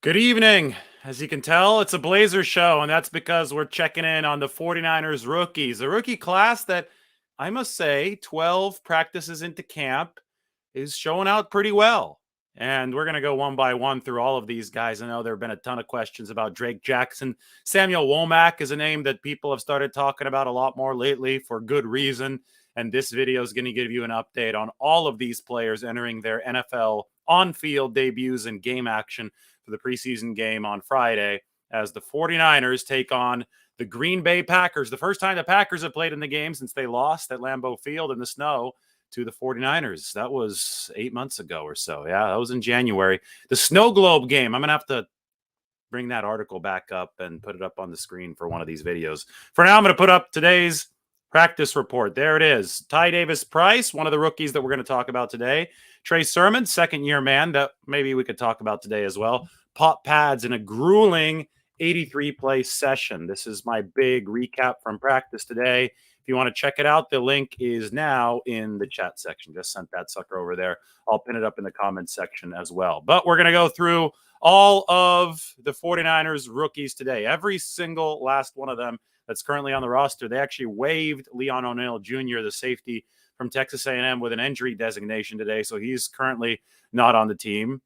Good evening. As you can tell, it's a Blazer show, and that's because we're checking in on the 49ers rookies. A rookie class that I must say, 12 practices into camp is showing out pretty well. And we're going to go one by one through all of these guys. I know there have been a ton of questions about Drake Jackson. Samuel Womack is a name that people have started talking about a lot more lately for good reason. And this video is going to give you an update on all of these players entering their NFL on-field debuts and game action for the preseason game on Friday as the 49ers take on the Green Bay Packers. The first time the Packers have played in the game since they lost at Lambeau Field in the snow to the 49ers. That was 8 months ago or so. Yeah, that was in January. The Snow Globe game. I'm going to have to bring that article back up and put it up on the screen for one of these videos. For now, I'm going to put up today's practice report. There it is. Ty Davis-Price, one of the rookies that we're going to talk about today. Trey Sermon, second-year man that maybe we could talk about today as well. Pop pads in a grueling 83-play session. This is my big recap from practice today. If you want to check it out, the link is now in the chat section. Just sent that sucker over there. I'll pin it up in the comments section as well. But we're going to go through all of the 49ers rookies today. Every single last one of them that's currently on the roster. They actually waived Leon O'Neal Jr., the safety from Texas A&M, with an injury designation today. So he's currently not on the team.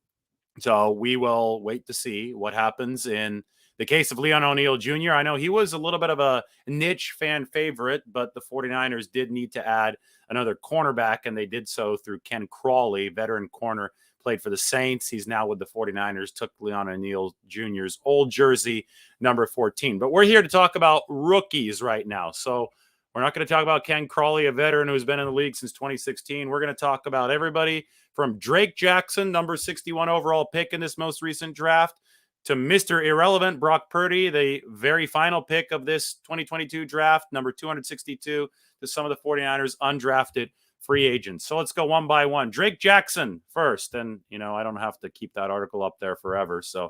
So we will wait to see what happens in the case of Leon O'Neal Jr. I know he was a little bit of a niche fan favorite, but the 49ers did need to add another cornerback, and they did so through Ken Crawley, veteran corner, played for the Saints. He's now with the 49ers, took Leon O'Neal Jr.'s old jersey, number 14. But we're here to talk about rookies right now. So we're not going to talk about Ken Crawley, a veteran who's been in the league since 2016. We're going to talk about everybody from Drake Jackson, number 61 overall pick in this most recent draft, to Mr. Irrelevant Brock Purdy, the very final pick of this 2022 draft, number 262, to some of the 49ers undrafted free agents. So let's go one by one. Drake Jackson first. And, I don't have to keep that article up there forever. So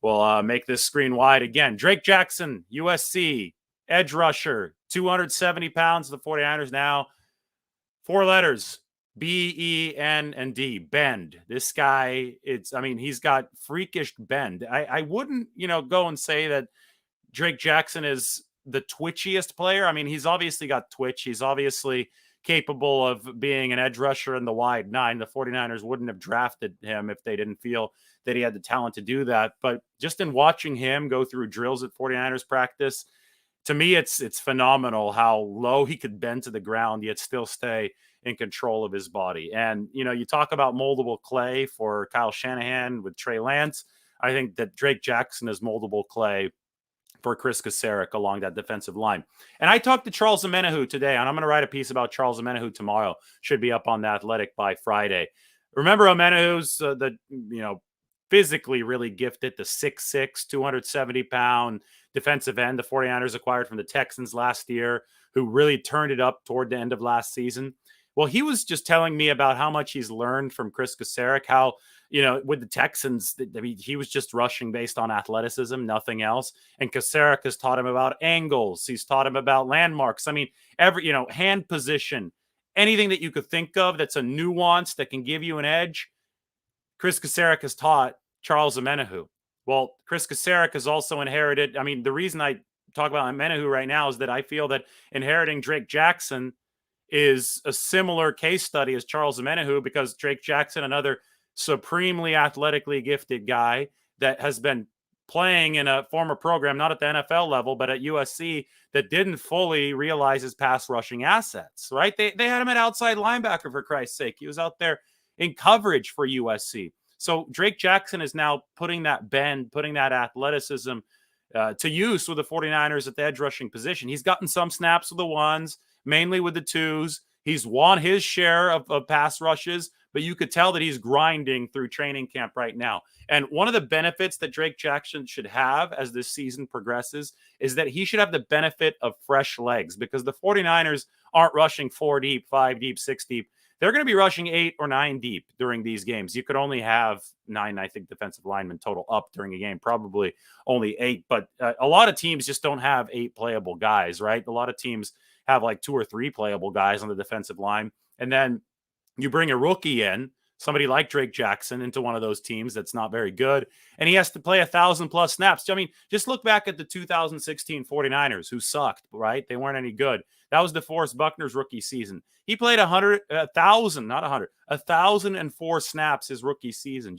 we'll make this screen wide again. Drake Jackson, USC, edge rusher, 270 pounds. The 49ers now. 4 letters. B-E-N and D, bend. This guy, he's got freakish bend. I wouldn't, go and say that Drake Jackson is the twitchiest player. He's obviously got twitch. He's obviously capable of being an edge rusher in the wide 9. The 49ers wouldn't have drafted him if they didn't feel that he had the talent to do that. But just in watching him go through drills at 49ers practice, to me, it's phenomenal how low he could bend to the ground, yet still stay in control of his body. And, you talk about moldable clay for Kyle Shanahan with Trey Lance. I think that Drake Jackson is moldable clay for Chris Kasarik along that defensive line. And I talked to Charles Omenihu today, and I'm going to write a piece about Charles Omenihu tomorrow. Should be up on The Athletic by Friday. Remember Omenihu's physically really gifted, the 6'6", 270-pound defensive end the 49ers acquired from the Texans last year, who really turned it up toward the end of last season. Well, he was just telling me about how much he's learned from Chris Kasarik, how, with the Texans, he was just rushing based on athleticism, nothing else. And Kasarik has taught him about angles. He's taught him about landmarks. Every, hand position, anything that you could think of that's a nuance that can give you an edge. Chris Kasarik has taught Charles Omenihu. Well, Chris Kasarik has also inherited. The reason I talk about Omenihu right now is that I feel that inheriting Drake Jackson is a similar case study as Charles Omenihu, because Drake Jackson, another supremely athletically gifted guy that has been playing in a former program, not at the NFL level, but at USC, that didn't fully realize his pass rushing assets, right? They had him at outside linebacker, for Christ's sake. He was out there in coverage for USC. So Drake Jackson is now putting that bend, putting that athleticism to use with the 49ers at the edge rushing position. He's gotten some snaps with the ones, mainly with the twos. He's won his share of pass rushes, but you could tell that he's grinding through training camp right now. And one of the benefits that Drake Jackson should have as this season progresses is that he should have the benefit of fresh legs, because the 49ers aren't rushing 4 deep, 5 deep, 6 deep. They're going to be rushing 8 or 9 deep during these games. You could only have 9, I think, defensive linemen total up during a game, probably only 8. But a lot of teams just don't have 8 playable guys, right? A lot of teams have like 2 or 3 playable guys on the defensive line. And then you bring a rookie in somebody like Drake Jackson into one of those teams that's not very good, and he has to play 1,000+ snaps. I mean, just look back at the 2016 49ers, who sucked, right? They weren't any good. That was DeForest Buckner's rookie season. He played 1,004 snaps his rookie season.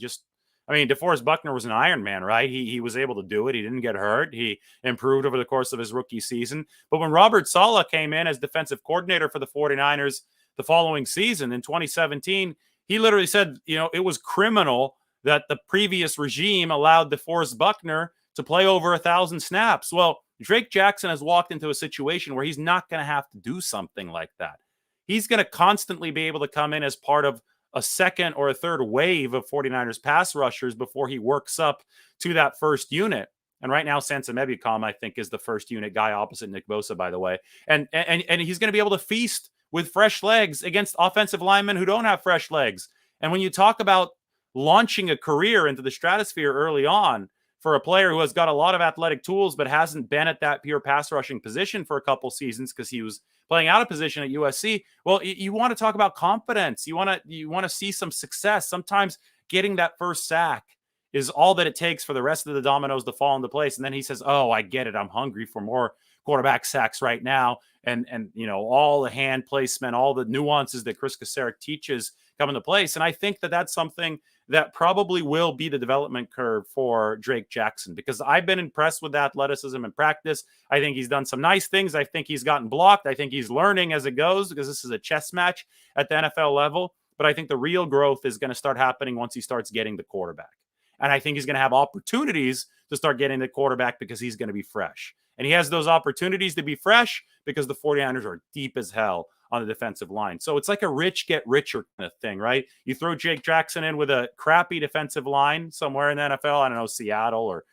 I mean, DeForest Buckner was an Iron Man, right? He was able to do it. He didn't get hurt. He improved over the course of his rookie season. But when Robert Saleh came in as defensive coordinator for the 49ers the following season in 2017, he literally said, it was criminal that the previous regime allowed DeForest Buckner to play over 1,000 snaps. Well, Drake Jackson has walked into a situation where he's not going to have to do something like that. He's going to constantly be able to come in as part of a second or a third wave of 49ers pass rushers before he works up to that first unit. And right now, Sansa Mebucom, I think, is the first unit guy opposite Nick Bosa, by the way. And he's going to be able to feast with fresh legs against offensive linemen who don't have fresh legs. And when you talk about launching a career into the stratosphere early on for a player who has got a lot of athletic tools but hasn't been at that pure pass rushing position for a couple seasons because he was playing out of position at USC, well, you want to talk about confidence. You want to see some success. Sometimes getting that first sack is all that it takes for the rest of the dominoes to fall into place. And then he says, "Oh, I get it. I'm hungry for more quarterback sacks right now." And all the hand placement, all the nuances that Chris Kacerek teaches come into place. And I think that that's something that probably will be the development curve for Drake Jackson, because I've been impressed with athleticism in practice. I think he's done some nice things. I think he's gotten blocked. I think he's learning as it goes, because this is a chess match at the NFL level. But I think the real growth is going to start happening once he starts getting the quarterback. And I think he's going to have opportunities to start getting the quarterback because he's going to be fresh. And he has those opportunities to be fresh because the 49ers are deep as hell on the defensive line. So it's like a rich get richer kind of thing, right? You throw Jake Jackson in with a crappy defensive line somewhere in the NFL, I don't know, Seattle or,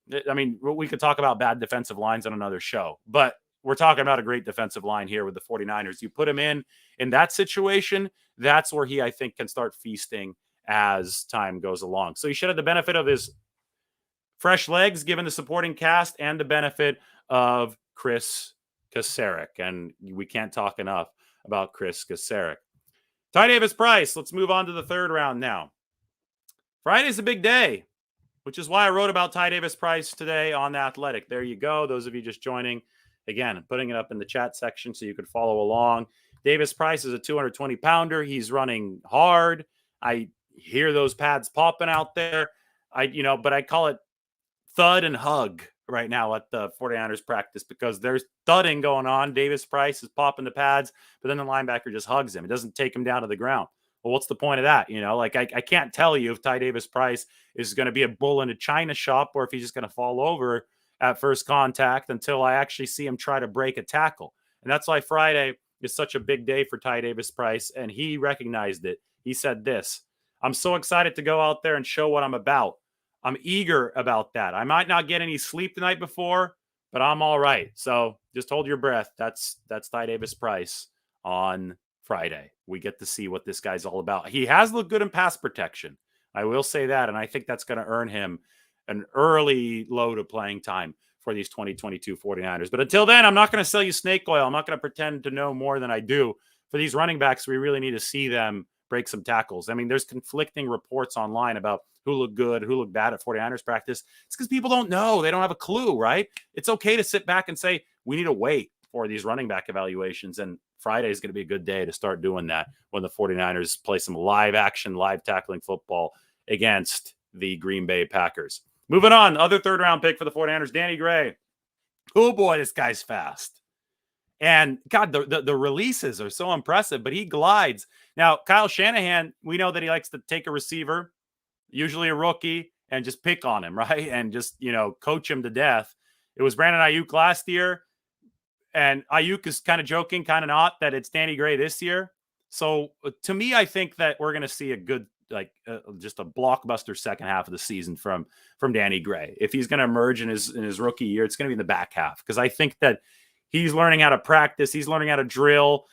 we could talk about bad defensive lines on another show, but we're talking about a great defensive line here with the 49ers. You put him in that situation, that's where he, I think, can start feasting as time goes along. So he should have the benefit of his fresh legs given the supporting cast and the benefit of Chris Kacerek. And we can't talk enough about Chris Kacerek. Ty Davis Price, let's move on to the third round now. Friday's a big day, which is why I wrote about Ty Davis Price today on The Athletic. There you go. Those of you just joining, again, I'm putting it up in the chat section so you could follow along. Davis Price is a 220-pounder. He's running hard. I hear those pads popping out there. But I call it thud and hug right now at the 49ers practice, because there's thudding going on. Davis Price is popping the pads, but then the linebacker just hugs him. It doesn't take him down to the ground. Well, what's the point of that? I can't tell you if Ty Davis Price is going to be a bull in a china shop or if he's just going to fall over at first contact until I actually see him try to break a tackle. And that's why Friday is such a big day for Ty Davis Price. And he recognized it. He said this: "I'm so excited to go out there and show what I'm about. I'm eager about that. I might not get any sleep the night before, but I'm all right." So just hold your breath. That's Ty Davis Price on Friday. We get to see what this guy's all about. He has looked good in pass protection, I will say that, and I think that's going to earn him an early load of playing time for these 2022 49ers. But until then, I'm not going to sell you snake oil. I'm not going to pretend to know more than I do. For these running backs, we really need to see them break some tackles. I mean, there's conflicting reports online about who looked good, who looked bad at 49ers practice. It's because people don't know. They don't have a clue, right? It's okay to sit back and say, we need to wait for these running back evaluations. And Friday is going to be a good day to start doing that when the 49ers play some live action, live tackling football against the Green Bay Packers. Moving on, other third round pick for the 49ers, Danny Gray. Oh boy, this guy's fast. And God, the releases are so impressive, but he glides. Now, Kyle Shanahan, we know that he likes to take a receiver, usually a rookie, and just pick on him, right? And just, coach him to death. It was Brandon Ayuk last year, and Ayuk is kind of joking, kind of not, that it's Danny Gray this year. So to me, I think that we're going to see a good, just a blockbuster second half of the season from Danny Gray. If he's going to emerge in his rookie year, it's going to be in the back half, because I think that he's learning how to practice. He's learning how to drill.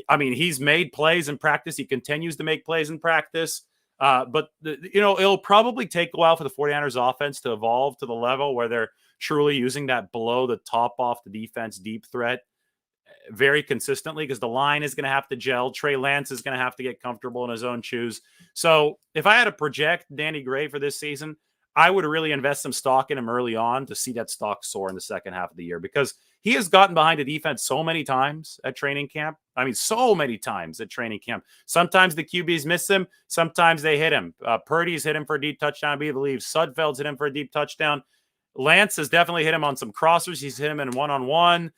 I mean, he's made plays in practice. He continues to make plays in practice. But it'll probably take a while for the 49ers offense to evolve to the level where they're truly using that below the top off the defense deep threat. very consistently because the line is going to have to gel. Trey Lance is going to have to get comfortable in his own shoes. So if I had to project Danny Gray for this season, I would really invest some stock in him early on to see that stock soar in the second half of the year because he has gotten behind a defense so many times at training camp. I mean, so many times at training camp. Sometimes the QBs miss him. Sometimes they hit him. Purdy's hit him for a deep touchdown, I believe. Sudfeld's hit him for a deep touchdown. Lance has definitely hit him on some crossers. He's hit him in one-on-one.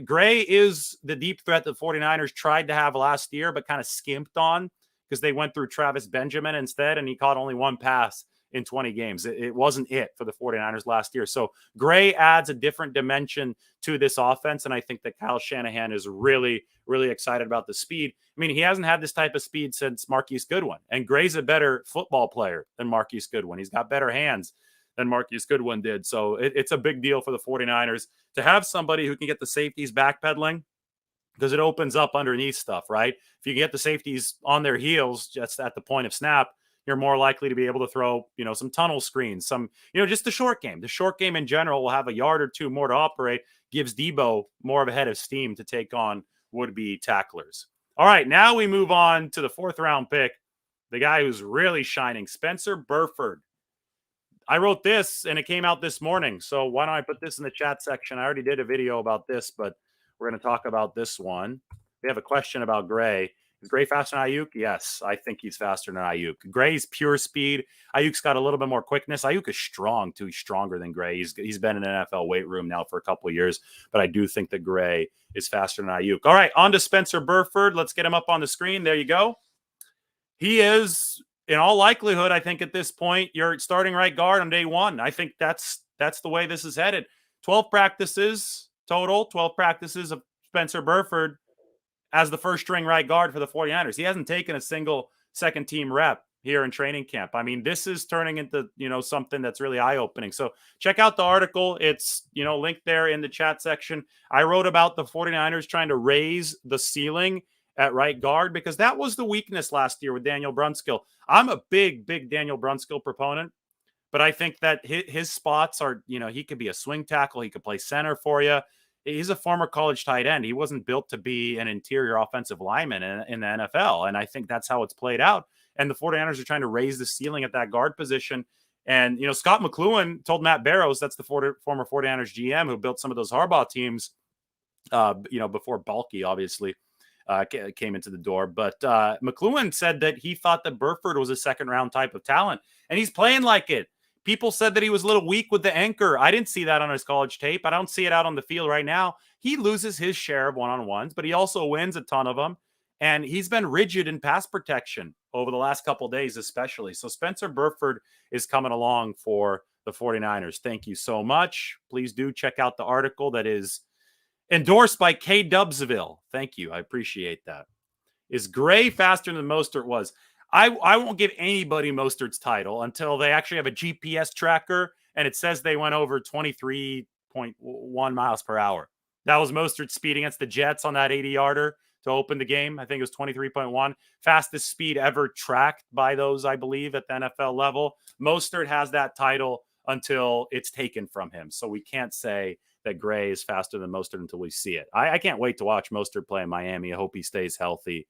Gray is the deep threat that the 49ers tried to have last year, but kind of skimped on because they went through Travis Benjamin instead, and he caught only one pass in 20 games. It wasn't it for the 49ers last year. So Gray adds a different dimension to this offense, and I think that Kyle Shanahan is really, really excited about the speed. I mean, he hasn't had this type of speed since Marquise Goodwin, and Gray's a better football player than Marquise Goodwin. He's got better hands than Marquise Goodwin did. So it's a big deal for the 49ers to have somebody who can get the safeties backpedaling because it opens up underneath stuff, right? If you get the safeties on their heels just at the point of snap, you're more likely to be able to throw, some tunnel screens, just the short game. The short game in general will have a yard or two more to operate, gives Debo more of a head of steam to take on would-be tacklers. All right, now we move on to the 4th-round pick, the guy who's really shining, Spencer Burford. I wrote this, and it came out this morning, so why don't I put this in the chat section? I already did a video about this, but we're going to talk about this one. We have a question about Gray. Is Gray faster than Ayuk? Yes, I think he's faster than Ayuk. Gray's pure speed. Ayuk's got a little bit more quickness. Ayuk is strong, too. He's stronger than Gray. He's been in an NFL weight room now for a couple of years, but I do think that Gray is faster than Ayuk. All right, on to Spencer Burford. Let's get him up on the screen. There you go. He is, in all likelihood, I think at this point, you're starting right guard on day one. I think that's the way this is headed. 12 practices total, 12 practices of Spencer Burford as the first-string right guard for the 49ers. He hasn't taken a single second-team rep here in training camp. I mean, this is turning into, something that's really eye-opening. So check out the article. It's, linked there in the chat section. I wrote about the 49ers trying to raise the ceiling at right guard because that was the weakness last year with Daniel Brunskill. I'm a big Daniel Brunskill proponent, but I think that his spots are, he could be a swing tackle. He could play center for you. He's a former college tight end. He wasn't built to be an interior offensive lineman in the NFL. And I think that's how it's played out. And the 49ers are trying to raise the ceiling at that guard position. And, Scott McLuhan told Matt Barrows, that's the former 49ers GM who built some of those Harbaugh teams, before Balky, obviously, came into the door. But McLuhan said that he thought that Burford was a second-round type of talent. And he's playing like it. People said that he was a little weak with the anchor. I didn't see that on his college tape. I don't see it out on the field right now. He loses his share of one-on-ones, but he also wins a ton of them. And he's been rigid in pass protection over the last couple of days, especially. So Spencer Burford is coming along for the 49ers. Thank you so much. Please do check out the article that is endorsed by K. Dubsville. Thank you. I appreciate that. Is Gray faster than Mostert was? I won't give anybody Mostert's title until they actually have a GPS tracker and it says they went over 23.1 miles per hour. That was Mostert's speed against the Jets on that 80-yarder to open the game. I think it was 23.1. Fastest speed ever tracked by those, I believe, at the NFL level. Mostert has that title until it's taken from him. So we can't say that Gray is faster than Mostert until we see it. I can't wait to watch Mostert play in Miami. I hope he stays healthy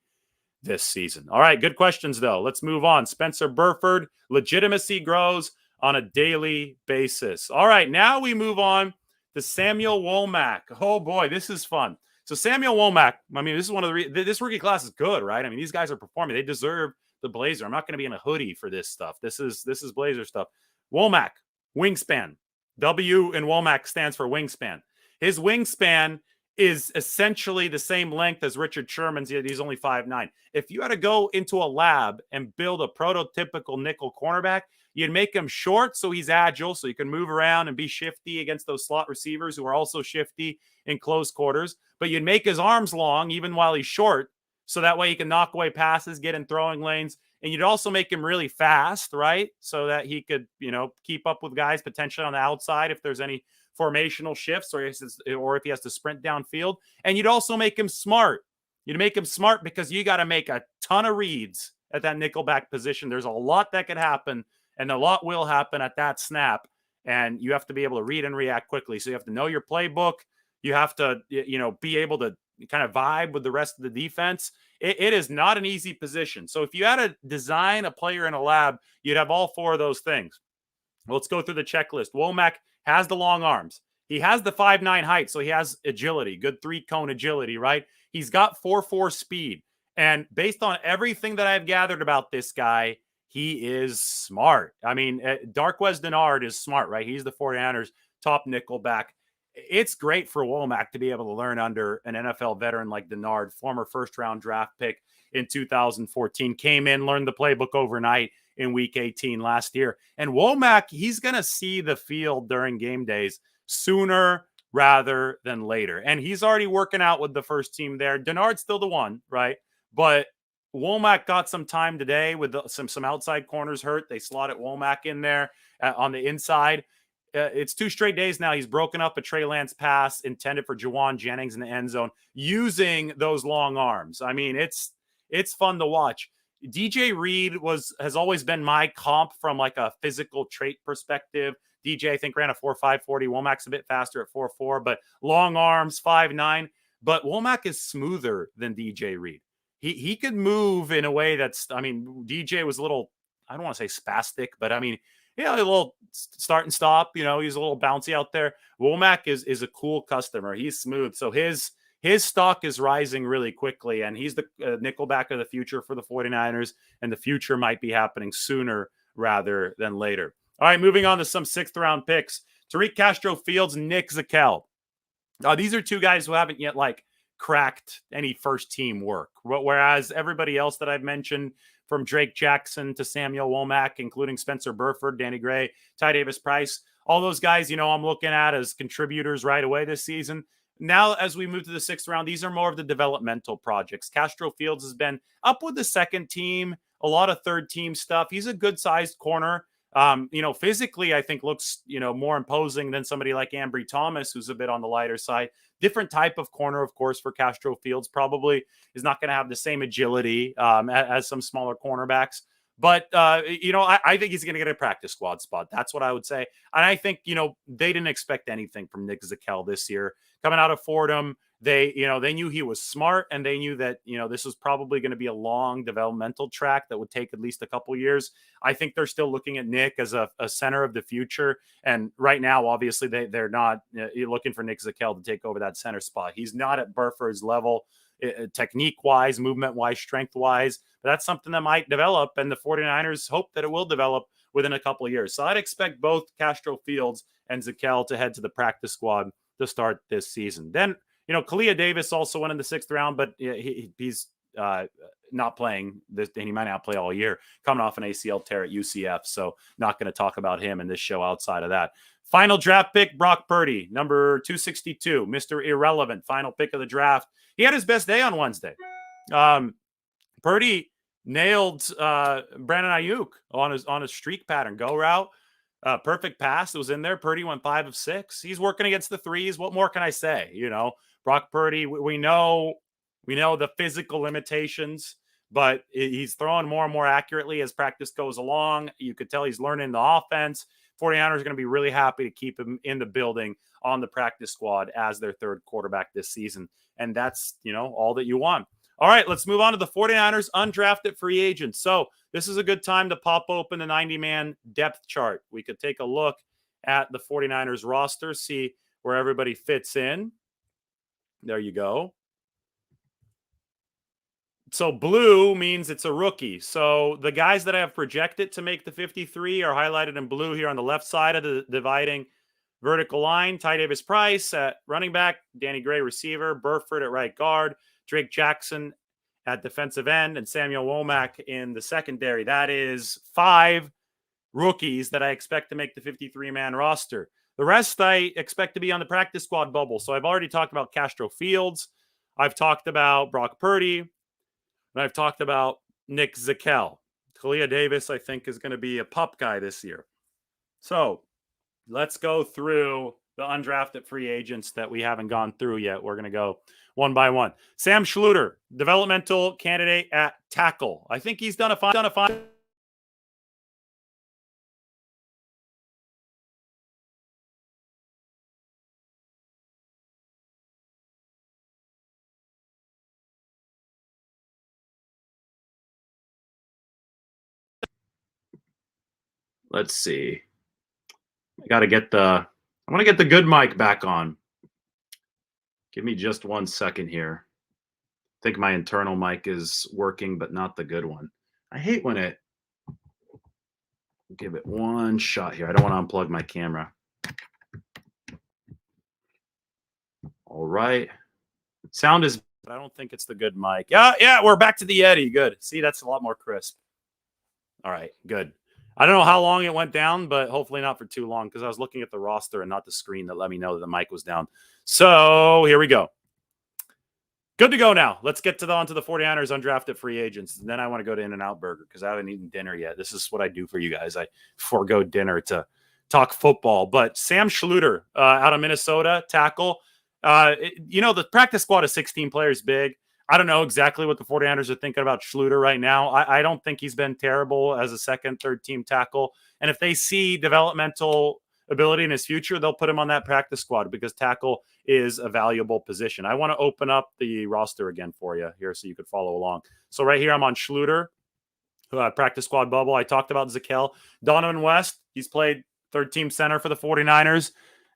this season. All right, good questions, though. Let's move on. Spencer Burford, legitimacy grows on a daily basis. All right, now we move on to Samuel Womack. Oh, boy, this is fun. So Samuel Womack, I mean, this is one of this rookie class is good, right? I mean, these guys are performing. They deserve the blazer. I'm not going to be in a hoodie for this stuff. This is blazer stuff. Womack, wingspan. W in Womack stands for wingspan. His wingspan is essentially the same length as Richard Sherman's. He's only 5'9". If you had to go into a lab and build a prototypical nickel cornerback, you'd make him short so he's agile, so you can move around and be shifty against those slot receivers who are also shifty in close quarters. But you'd make his arms long even while he's short, so that way he can knock away passes, get in throwing lanes. And you'd also make him really fast, right? So that he could, keep up with guys potentially on the outside if there's any formational shifts or if he has to sprint downfield. And you'd also make him smart. You'd make him smart because you got to make a ton of reads at that nickelback position. There's a lot that could happen, and a lot will happen at that snap. And you have to be able to read and react quickly. So you have to know your playbook. You have to, be able to kind of vibe with the rest of the defense. It is not an easy position. So if you had to design a player in a lab, you'd have all four of those things. Well, let's go through the checklist. Womack has the long arms. He has the 5'9" height, so he has agility, good three-cone agility, right? He's got 4.4 speed. And based on everything that I've gathered about this guy, he is smart. I mean, Darqueze Dennard is smart, right? He's the 49ers' top nickel back. It's great for Womack to be able to learn under an NFL veteran like Dennard, former first-round draft pick in 2014, came in, learned the playbook overnight in week 18 last year. And Womack, he's going to see the field during game days sooner rather than later. And he's already working out with the first team there. Dennard's still the one, right? But Womack got some time today with some outside corners hurt. They slotted Womack in there on the inside. It's 2 straight days now. He's broken up a Trey Lance pass intended for Jawan Jennings in the end zone using those long arms. I mean, it's fun to watch. DJ Reed has always been my comp from like a physical trait perspective. DJ, I think, ran a 4.5 40. Womack's a bit faster at 4.4, but long arms, 5'9". But Womack is smoother than DJ Reed. He could move in a way that's, I mean, DJ was a little, I don't want to say spastic, but I mean, a little start and stop. He's a little bouncy out there. Womack is a cool customer. He's smooth. So his stock is rising really quickly, and he's the nickelback of the future for the 49ers, and the future might be happening sooner rather than later. All right, moving on to some 6th-round picks. Tariq Castro-Fields, Nick Zakelj. These are two guys who haven't yet, cracked any first-team work, whereas everybody else that I've mentioned, from Drake Jackson to Samuel Womack, including Spencer Burford, Danny Gray, Ty Davis-Price, all those guys, I'm looking at as contributors right away this season. Now, as we move to the 6th round, these are more of the developmental projects. Castro-Fields has been up with the second team, a lot of third team stuff. He's a good-sized corner. Physically, I think looks, more imposing than somebody like Ambry Thomas, who's a bit on the lighter side. Different type of corner, of course, for Castro-Fields. Probably is not going to have the same agility as some smaller cornerbacks. But, I think he's going to get a practice squad spot. That's what I would say. And I think, they didn't expect anything from Nick Zakelj this year. Coming out of Fordham, they knew he was smart, and they knew that, this was probably going to be a long developmental track that would take at least a couple years. I think they're still looking at Nick as a center of the future. And right now, obviously, they're not looking for Nick Zakelj to take over that center spot. He's not at Burford's level, technique-wise, movement-wise, strength-wise. But that's something that might develop, and the 49ers hope that it will develop within a couple of years. So I'd expect both Castro-Fields and Zakelj to head to the practice squad to start this season. Then, Kalia Davis also went in the 6th round, but he's not playing this, and he might not play all year, coming off an ACL tear at UCF. So not going to talk about him in this show outside of that. Final draft pick, Brock Purdy, number 262, Mr. Irrelevant, final pick of the draft. He had his best day on Wednesday. Purdy nailed Brandon Ayuk on his streak pattern, go route. Perfect pass. It was in there. Purdy went 5 of 6. He's working against the threes. What more can I say? Brock Purdy, we know the physical limitations, but he's throwing more and more accurately as practice goes along. You could tell he's learning the offense. 49ers are going to be really happy to keep him in the building on the practice squad as their third quarterback this season. And that's, all that you want. All right, let's move on to the 49ers undrafted free agents. So this is a good time to pop open the 90-man depth chart. We could take a look at the 49ers roster, see where everybody fits in. There you go. So blue means it's a rookie. So the guys that I have projected to make the 53 are highlighted in blue here on the left side of the dividing vertical line. Ty Davis-Price at running back, Danny Gray receiver, Burford at right guard, Drake Jackson at defensive end, and Samuel Womack in the secondary. That is 5 rookies that I expect to make the 53-man roster. The rest I expect to be on the practice squad bubble. So I've already talked about Castro-Fields. I've talked about Brock Purdy. And I've talked about Nick Zakelj. Kalia Davis, I think, is going to be a pup guy this year. So let's go through the undrafted free agents that we haven't gone through yet. We're going to go one by one. Sam Schluter, developmental candidate at tackle. I think he's done a fine Let's see. I want to get the good mic back on. Give me just 1 second here. I think my internal mic is working, but not the good one. I hate when it, give it one shot here. I don't want to unplug my camera. All right. Sound is, but I don't think it's the good mic. Yeah, we're back to the Yeti. Good. See, that's a lot more crisp. All right, good. I don't know how long it went down, but hopefully not for too long because I was looking at the roster and not the screen that let me know that the mic was down. So here we go. Good to go now. Let's get onto the 49ers undrafted free agents. And then I want to go to In-N-Out Burger because I haven't eaten dinner yet. This is what I do for you guys. I forego dinner to talk football. But Sam Schluter out of Minnesota, tackle. The practice squad of 16 players big. I don't know exactly what the 49ers are thinking about Schluter right now. I don't think he's been terrible as a second, third team tackle. And if they see developmental ability in his future, they'll put him on that practice squad because tackle is a valuable position. I want to open up the roster again for you here so you could follow along. So right here, I'm on Schluter, practice squad bubble. I talked about Zakel. Donovan West, he's played third team center for the 49ers.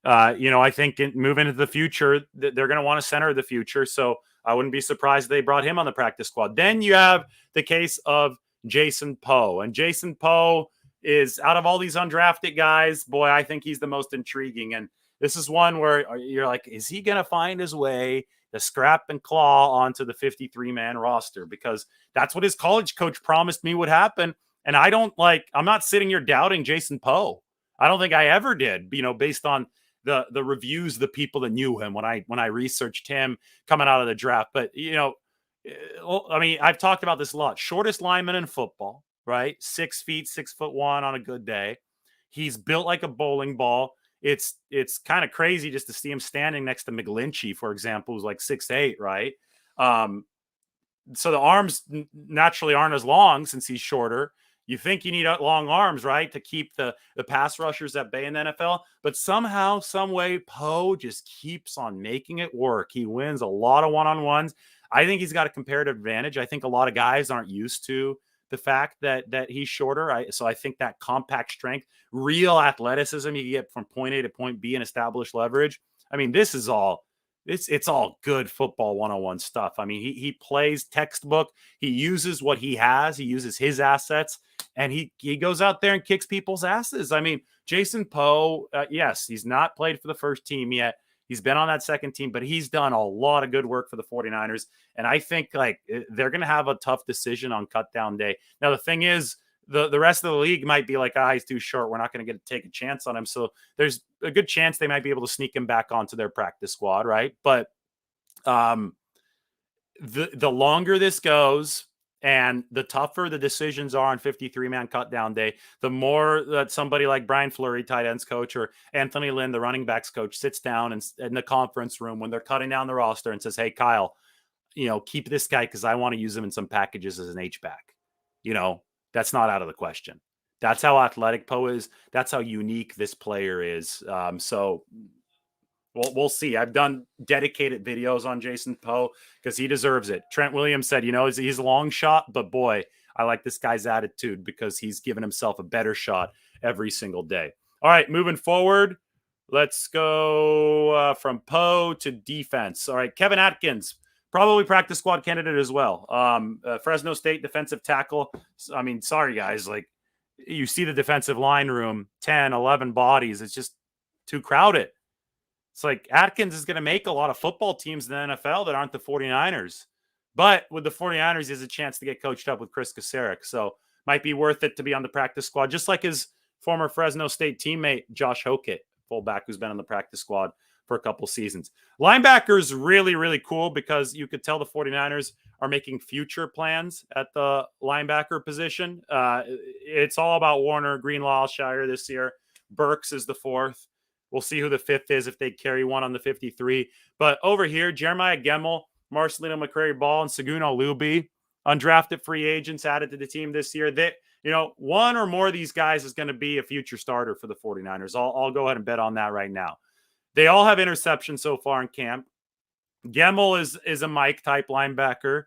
I think moving into the future, they're going to want a center of the future. So I wouldn't be surprised if they brought him on the practice squad. Then you have the case of Jason Poe. And Jason Poe is, out of all these undrafted guys, boy, I think he's the most intriguing. And this is one where you're like, is he going to find his way to scrap and claw onto the 53-man roster? Because that's what his college coach promised me would happen. And I'm not sitting here doubting Jason Poe. I don't think I ever did, based on the reviews, the people that knew him when I researched him coming out of the draft. But, I've talked about this a lot. Shortest lineman in football, right? 6 feet, 6'1" on a good day. He's built like a bowling ball. It's kind of crazy just to see him standing next to McGlinchey, for example, who's like 6'8", right? So the arms naturally aren't as long since he's shorter. You think you need long arms, right, to keep the pass rushers at bay in the NFL. But somehow, some way, Poe just keeps on making it work. He wins a lot of one-on-ones. I think he's got a comparative advantage. I think a lot of guys aren't used to the fact that he's shorter. So I think that compact strength, real athleticism you get from point A to point B and established leverage. I mean, this is all it's all good football 101 stuff. I mean, he plays textbook. He uses what he has. He uses his assets, and he goes out there and kicks people's asses. I mean, Jason Poe, yes, he's not played for the first team yet. He's been on that second team, but he's done a lot of good work for the 49ers. And I think they're going to have a tough decision on cut down day. Now, the thing is, the rest of the league might be like, he's too short. We're not going to take a chance on him. So there's a good chance they might be able to sneak him back onto their practice squad, right? But the longer this goes and the tougher the decisions are on 53-man cut down day, the more that somebody like Brian Fleury, tight ends coach, or Anthony Lynn, the running backs coach, sits down in the conference room when they're cutting down the roster and says, hey, Kyle, keep this guy because I want to use him in some packages as an H-back. That's not out of the question. That's how athletic Poe is. That's how unique this player is. So we'll see. I've done dedicated videos on Jason Poe because he deserves it. Trent Williams said, he's a long shot, but boy, I like this guy's attitude because he's given himself a better shot every single day. All right, moving forward, let's go from Poe to defense. All right, Kevin Atkins, probably practice squad candidate as well. Fresno State defensive tackle. I mean, sorry, guys. Like, you see the defensive line room, 10, 11 bodies. It's just too crowded. It's like Atkins is going to make a lot of football teams in the NFL that aren't the 49ers. But with the 49ers, he has a chance to get coached up with Chris Kasarik. So might be worth it to be on the practice squad, just like his former Fresno State teammate, Josh Hokett, fullback, who's been on the practice squad for a couple seasons. Linebacker is really, really cool because you could tell the 49ers are making future plans at the linebacker position. It's all about Warner, Greenlaw, Shire this year. Burks is the fourth. We'll see who the fifth is if they carry one on the 53. But over here, Jeremiah Gemmel, Marcelino McCrary-Ball, and Seguno Luby, undrafted free agents added to the team this year. One or more of these guys is going to be a future starter for the 49ers. I'll go ahead and bet on that right now. They all have interceptions so far in camp. Gemmel is a Mike type linebacker.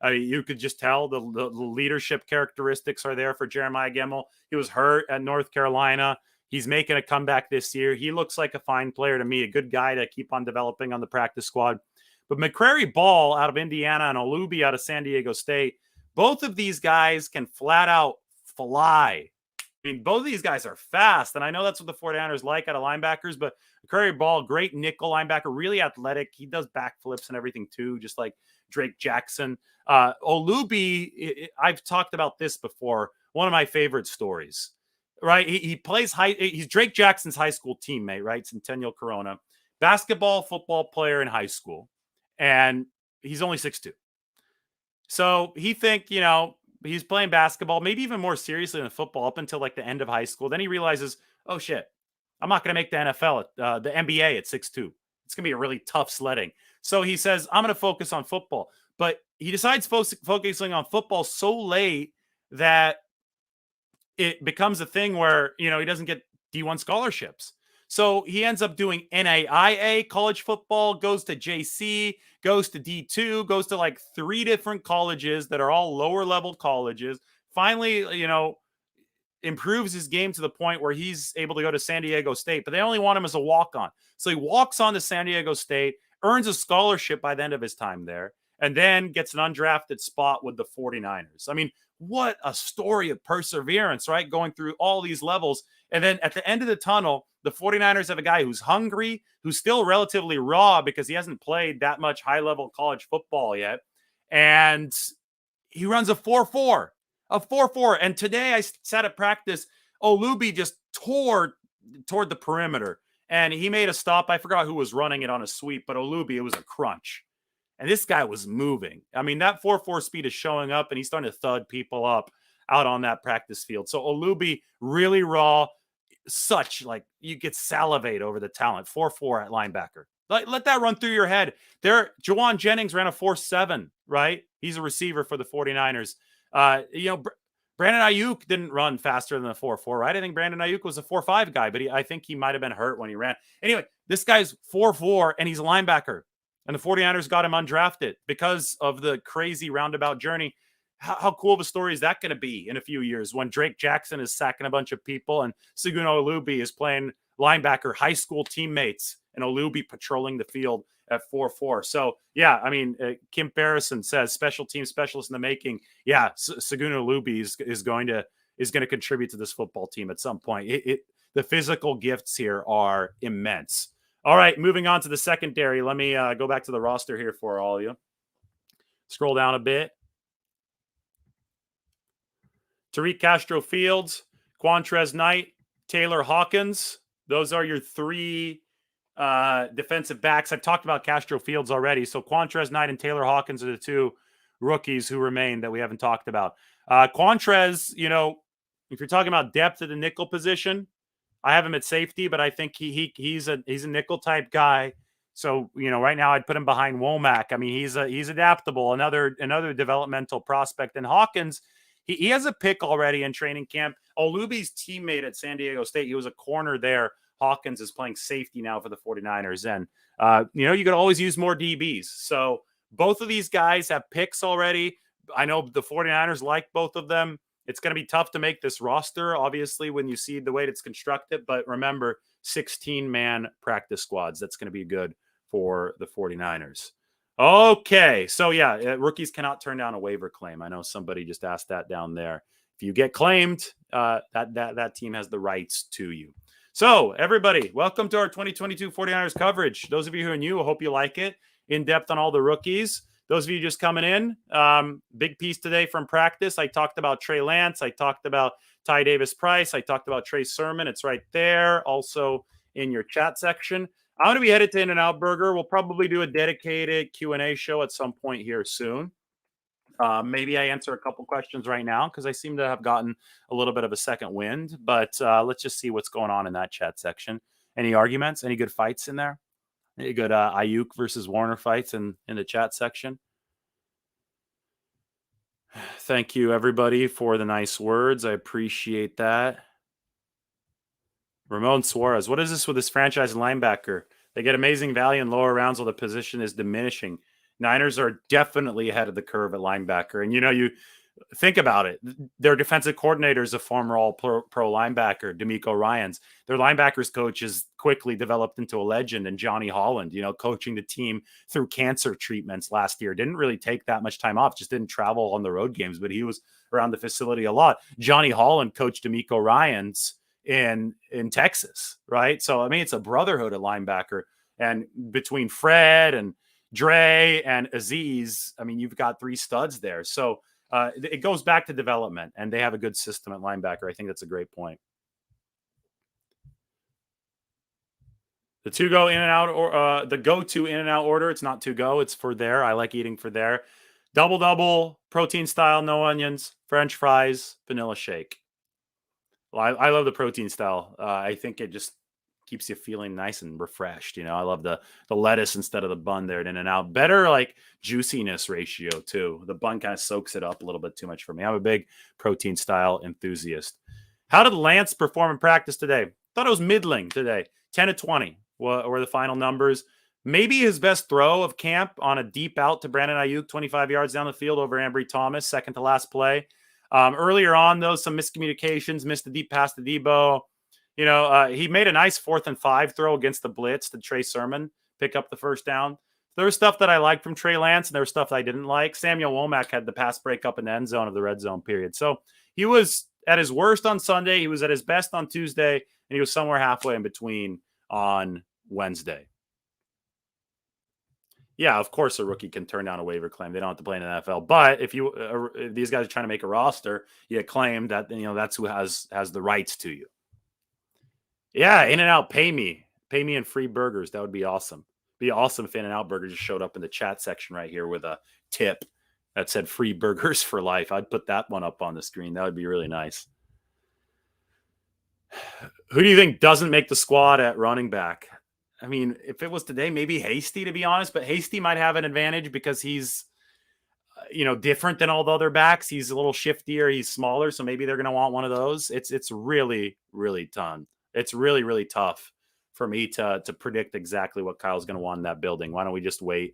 I mean, you could just tell the leadership characteristics are there for Jeremiah Gemmel. He was hurt at North Carolina. He's making a comeback this year. He looks like a fine player to me, a good guy to keep on developing on the practice squad. But McCrary Ball out of Indiana and Olubi out of San Diego State, both of these guys can flat out fly. I mean, both of these guys are fast, and I know that's what the 49ers like out of linebackers, but Curry Ball, great nickel linebacker, really athletic. He does backflips and everything too, just like Drake Jackson. Olubi, I've talked about this before, one of my favorite stories, right? He plays he's Drake Jackson's high school teammate, right? Centennial Corona, basketball, football player in high school, and he's only 6'2". So he think, he's playing basketball, maybe even more seriously than football up until like the end of high school. Then he realizes, oh shit, I'm not going to make the NFL, the NBA at 6'2". It's going to be a really tough sledding. So he says, I'm going to focus on football. But he decides focusing on football so late that it becomes a thing where, he doesn't get D1 scholarships. So he ends up doing NAIA college football, goes to JC, goes to D2, goes to like 3 different colleges that are all lower level colleges. Finally, improves his game to the point where he's able to go to San Diego State, but they only want him as a walk-on. So he walks on to San Diego State, earns a scholarship by the end of his time there, and then gets an undrafted spot with the 49ers. I mean, what a story of perseverance, right? Going through all these levels. And then at the end of the tunnel, the 49ers have a guy who's hungry, who's still relatively raw because he hasn't played that much high-level college football yet. And he runs a 4.4. A 4.4. And today I sat at practice. Olubi just toward the perimeter. And he made a stop. I forgot who was running it on a sweep, but Olubi, it was a crunch. And this guy was moving. I mean, that 4.4 speed is showing up, and he's starting to thud people up out on that practice field. So Olubi, really raw, you get salivate over the talent. 4.4 at linebacker. Let that run through your head. Jawan Jennings ran a 4.7, right? He's a receiver for the 49ers. Brandon Ayuk didn't run faster than the 4.4, right? I think Brandon Ayuk was a 4.5 guy, but I think he might have been hurt when he ran. Anyway, this guy's 4.4, and he's a linebacker. And the 49ers got him undrafted because of the crazy roundabout journey. How cool of a story is that going to be in a few years when Drake Jackson is sacking a bunch of people and Segun Olubi is playing linebacker, high school teammates, and Olubi patrolling the field at 4.4. So, yeah, I mean, Kim Barrison says special team specialist in the making. Yeah, Segun Olubi is going to contribute to this football team at some point. The physical gifts here are immense. All right, moving on to the secondary. Let me go back to the roster here for all of you. Scroll down a bit. Tariq Castro-Fields, Quantrez Knight, Taylor Hawkins. Those are your 3 defensive backs. I've talked about Castro-Fields already. So Quantrez Knight and Taylor Hawkins are the 2 rookies who remain that we haven't talked about. Quantrez, if you're talking about depth at the nickel position, I have him at safety, but I think he's a nickel type guy. So, right now I'd put him behind Womack. I mean, he's adaptable, another developmental prospect. And Hawkins, he has a pick already in training camp. Olubi's teammate at San Diego State, he was a corner there. Hawkins is playing safety now for the 49ers. And, you could always use more DBs. So both of these guys have picks already. I know the 49ers like both of them. It's going to be tough to make this roster, obviously, when you see the way it's constructed. But remember, 16-man practice squads. That's going to be good for the 49ers. Okay. So, yeah, rookies cannot turn down a waiver claim. I know somebody just asked that down there. If you get claimed, that team has the rights to you. So, everybody, welcome to our 2022 49ers coverage. Those of you who are new, I hope you like it. In depth on all the rookies. Those of you just coming in, big piece today from practice. I talked about Trey Lance. I talked about Ty Davis-Price. I talked about Trey Sermon. It's right there, also in your chat section. I'm going to be headed to In-N-Out Burger. We'll probably do a dedicated Q&A show at some point here soon. Maybe I answer a couple questions right now because I seem to have gotten a little bit of a second wind. But let's just see what's going on in that chat section. Any arguments? Any good fights in there? Any good Ayuk versus Warner fights in the chat section? Thank you, everybody, for the nice words. I appreciate that. Ramon Suarez. What is this with this franchise linebacker? They get amazing value in lower rounds while the position is diminishing. Niners are definitely ahead of the curve at linebacker. And, you think about it. Their defensive coordinator is a former all-pro linebacker, D'Amico Ryans. Their linebackers coach is quickly developed into a legend, and Johnny Holland, coaching the team through cancer treatments last year. Didn't really take that much time off, just didn't travel on the road games, but he was around the facility a lot. Johnny Holland coached D'Amico Ryans in Texas, right? So, I mean, it's a brotherhood at linebacker. And between Fred and Dre and Aziz, I mean, you've got 3 studs there. So, it goes back to development, and they have a good system at linebacker. I think that's a great point. The to go in and out, or the go-to in and out order, it's not to go, it's for there. I like eating for there. Double, protein style, no onions, French fries, vanilla shake. Well, I love the protein style. I think it just keeps you feeling nice and refreshed. I love the lettuce instead of the bun there at In-N-Out. Better like juiciness ratio too. The bun kind of soaks it up a little bit too much for me. I'm a big protein style enthusiast. How did Lance perform in practice today? Thought it was middling today. 10 to 20 were the final numbers. Maybe his best throw of camp on a deep out to Brandon Ayuk, 25 yards down the field over Ambry Thomas, second to last play. Earlier on, though, some miscommunications, missed a deep pass to Debo. He made a nice 4th and 5 throw against the blitz to Trey Sermon, pick up the first down. There was stuff that I liked from Trey Lance, and there was stuff I didn't like. Samuel Womack had the pass break up in the end zone of the red zone period. So he was at his worst on Sunday. He was at his best on Tuesday, and he was somewhere halfway in between on Wednesday. Yeah, of course a rookie can turn down a waiver claim. They don't have to play in the NFL. But if these guys are trying to make a roster, you claim that that's who has the rights to you. Yeah, In-N-Out, pay me in free burgers. That would be awesome. Be awesome if In-N-Out Burger just showed up in the chat section right here with a tip that said free burgers for life. I'd put that one up on the screen. That would be really nice. Who do you think doesn't make the squad at running back? I mean, if it was today, maybe Hasty, to be honest, but Hasty might have an advantage because he's, different than all the other backs. He's a little shiftier. He's smaller. So maybe they're going to want one of those. It's really, really tough. It's really, really tough for me to predict exactly what Kyle's going to want in that building. Why don't we just wait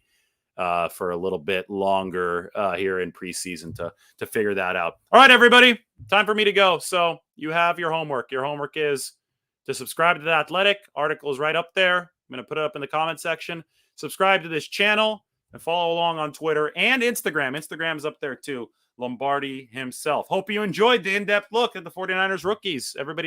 for a little bit longer here in preseason to figure that out? All right, everybody, time for me to go. So you have your homework. Your homework is to subscribe to The Athletic. Article is right up there. I'm going to put it up in the comment section. Subscribe to this channel and follow along on Twitter and Instagram. Instagram's up there too. Lombardi himself. Hope you enjoyed the in-depth look at the 49ers rookies. Everybody